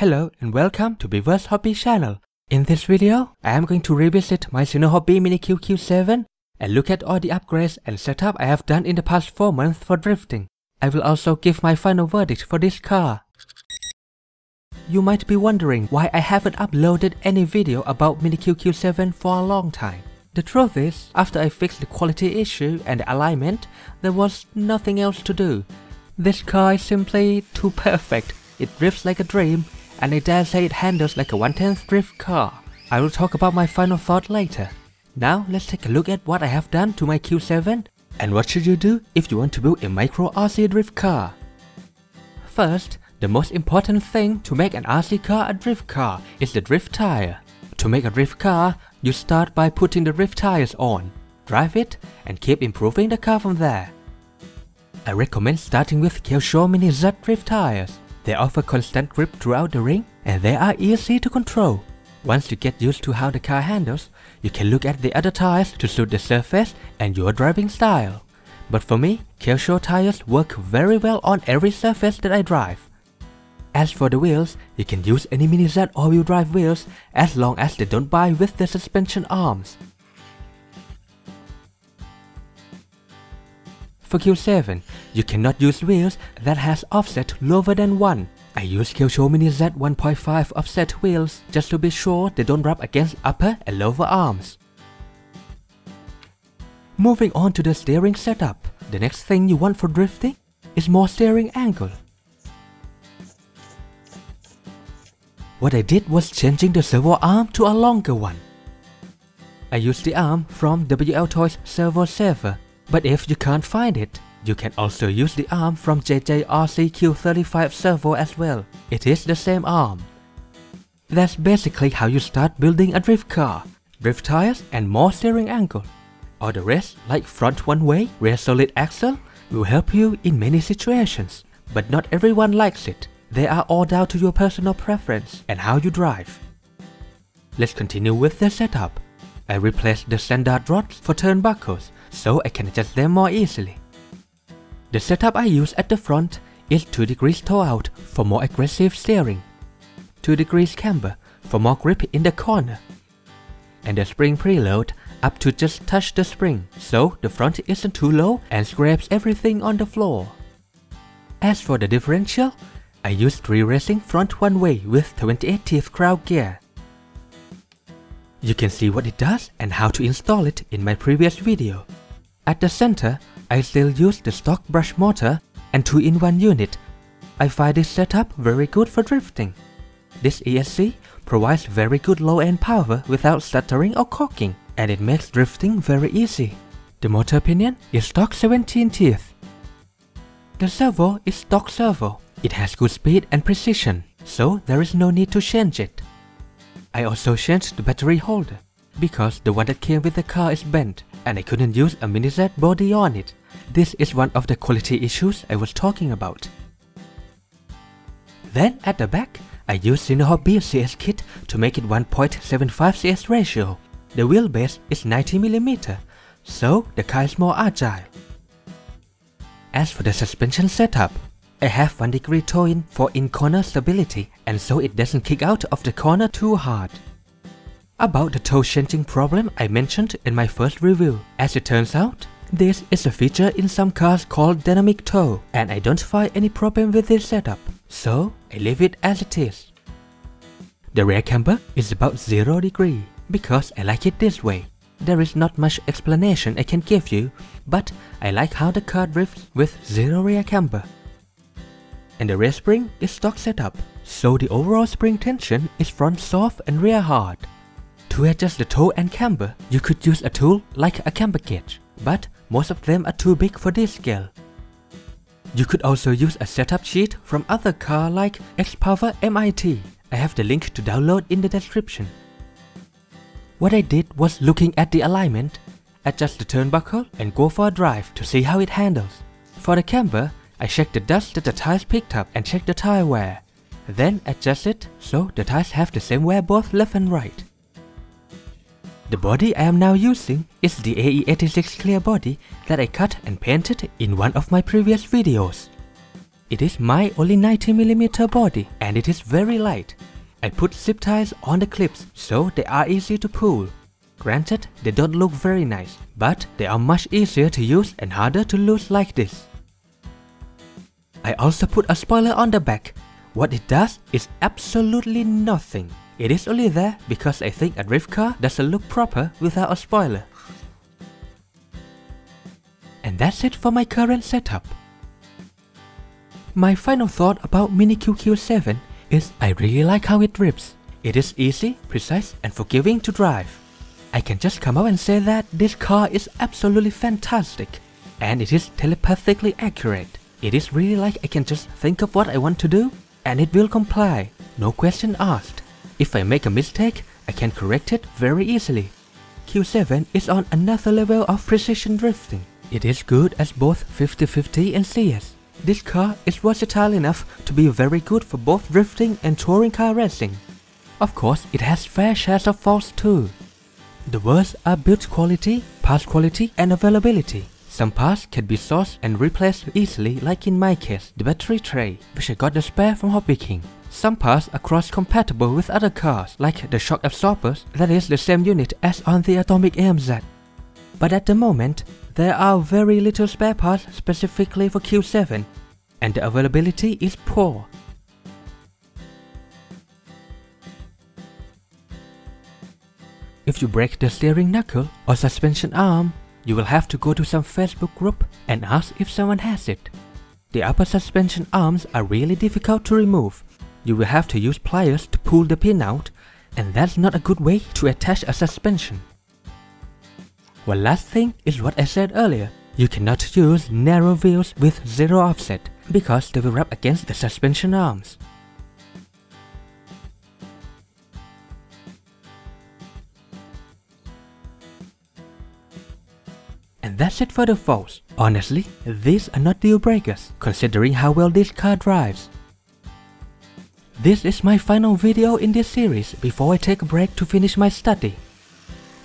Hello and welcome to Beaver's Hobby channel. In this video, I am going to revisit my Hobby Mini QQ7 and look at all the upgrades and setup I have done in the past 4 months for drifting. I will also give my final verdict for this car. You might be wondering why I haven't uploaded any video about Mini QQ7 for a long time. The truth is, after I fixed the quality issue and the alignment, there was nothing else to do. This car is simply too perfect. It drifts like a dream, and I dare say it handles like a 1/10th drift car. I will talk about my final thought later. Now let's take a look at what I have done to my Q7 and what should you do if you want to build a micro RC drift car. First, the most important thing to make an RC car a drift car is the drift tire. To make a drift car, you start by putting the drift tires on, drive it, and keep improving the car from there. I recommend starting with Kyosho Mini Z drift tires. They offer constant grip throughout the ring and they are easy to control. Once you get used to how the car handles, you can look at the other tires to suit the surface and your driving style. But for me, Kyosho tires work very well on every surface that I drive. As for the wheels, you can use any Mini Z all-wheel drive wheels as long as they don't bind with the suspension arms. For Q7, you cannot use wheels that has offset lower than 1. I use Kyosho Mini Z 1.5 offset wheels just to be sure they don't rub against upper and lower arms. Moving on to the steering setup, the next thing you want for drifting is more steering angle. What I did was changing the servo arm to a longer one. I used the arm from WL Toys Servo Saver. But if you can't find it, you can also use the arm from JJRC Q35 Servo as well. It is the same arm. That's basically how you start building a drift car. Drift tires and more steering angle. All the rest, like front one-way, rear solid axle, will help you in many situations. But not everyone likes it. They are all down to your personal preference and how you drive. Let's continue with the setup. I replaced the standard rods for turnbuckles, so I can adjust them more easily. The setup I use at the front is 2 degrees toe out for more aggressive steering, 2 degrees camber for more grip in the corner, and the spring preload up to just touch the spring, so the front isn't too low and scrapes everything on the floor. As for the differential, I use 3 racing front one-way with 28 teeth crown gear. You can see what it does and how to install it in my previous video. At the center, I still use the stock brush motor and 2-in-1 unit. I find this setup very good for drifting. This ESC provides very good low-end power without stuttering or cocking, and it makes drifting very easy. The motor pinion is stock 17 teeth. The servo is stock servo. It has good speed and precision, so there is no need to change it. I also changed the battery holder, because the one that came with the car is bent and I couldn't use a Mini Z body on it. This is one of the quality issues I was talking about. Then at the back, I used Hobby CS kit to make it 1.75 CS ratio. The wheelbase is 90mm, so the car is more agile. As for the suspension setup, I have 1 degree toe-in for in-corner stability and so it doesn't kick out of the corner too hard. About the toe changing problem I mentioned in my first review, as it turns out, this is a feature in some cars called dynamic toe and I don't find any problem with this setup, so I leave it as it is. The rear camber is about 0 degree because I like it this way. There is not much explanation I can give you, but I like how the car drifts with 0 rear camber. And the rear spring is stock setup, so the overall spring tension is front soft and rear hard. To adjust the toe and camber, you could use a tool like a camber gauge, but most of them are too big for this scale. You could also use a setup sheet from other car like X-Power MIT. I have the link to download in the description. What I did was looking at the alignment, adjust the turnbuckle and go for a drive to see how it handles. For the camber, I check the dust that the tires picked up and check the tire wear. Then adjust it so the tires have the same wear both left and right. The body I am now using is the AE86 clear body that I cut and painted in one of my previous videos. It is my only 90mm body and it is very light. I put zip ties on the clips so they are easy to pull. Granted, they don't look very nice, but they are much easier to use and harder to lose like this. I also put a spoiler on the back. What it does is absolutely nothing. It is only there because I think a drift car doesn't look proper without a spoiler. And that's it for my current setup. My final thought about Mini QQ7 is I really like how it drifts. It is easy, precise and forgiving to drive. I can just come out and say that this car is absolutely fantastic. And it is telepathically accurate. It is really like I can just think of what I want to do and it will comply, no question asked. If I make a mistake, I can correct it very easily. Q7 is on another level of precision drifting. It is good as both 50/50 and CS. This car is versatile enough to be very good for both drifting and touring car racing. Of course, it has fair shares of faults too. The worst are build quality, parts quality and availability. Some parts can be sourced and replaced easily, like in my case, the battery tray, which I got the spare from Hobby King. Some parts are cross-compatible with other cars, like the shock absorbers, that is the same unit as on the Atomic AMZ. But at the moment, there are very little spare parts specifically for Q7, and the availability is poor. If you break the steering knuckle or suspension arm, you will have to go to some Facebook group and ask if someone has it. The upper suspension arms are really difficult to remove. You will have to use pliers to pull the pin out, and that's not a good way to attach a suspension. One last thing is what I said earlier. You cannot use narrow wheels with zero offset because they will rub against the suspension arms. And that's it for the faults. Honestly, these are not deal breakers considering how well this car drives. This is my final video in this series before I take a break to finish my study.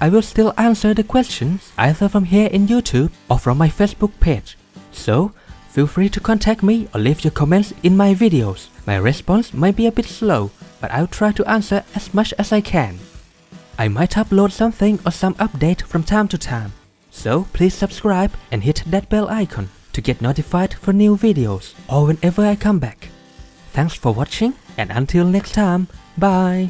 I will still answer the questions either from here in YouTube or from my Facebook page. So, feel free to contact me or leave your comments in my videos. My response might be a bit slow, but I'll try to answer as much as I can. I might upload something or some update from time to time. So please subscribe and hit that bell icon to get notified for new videos or whenever I come back. Thanks for watching and until next time, bye!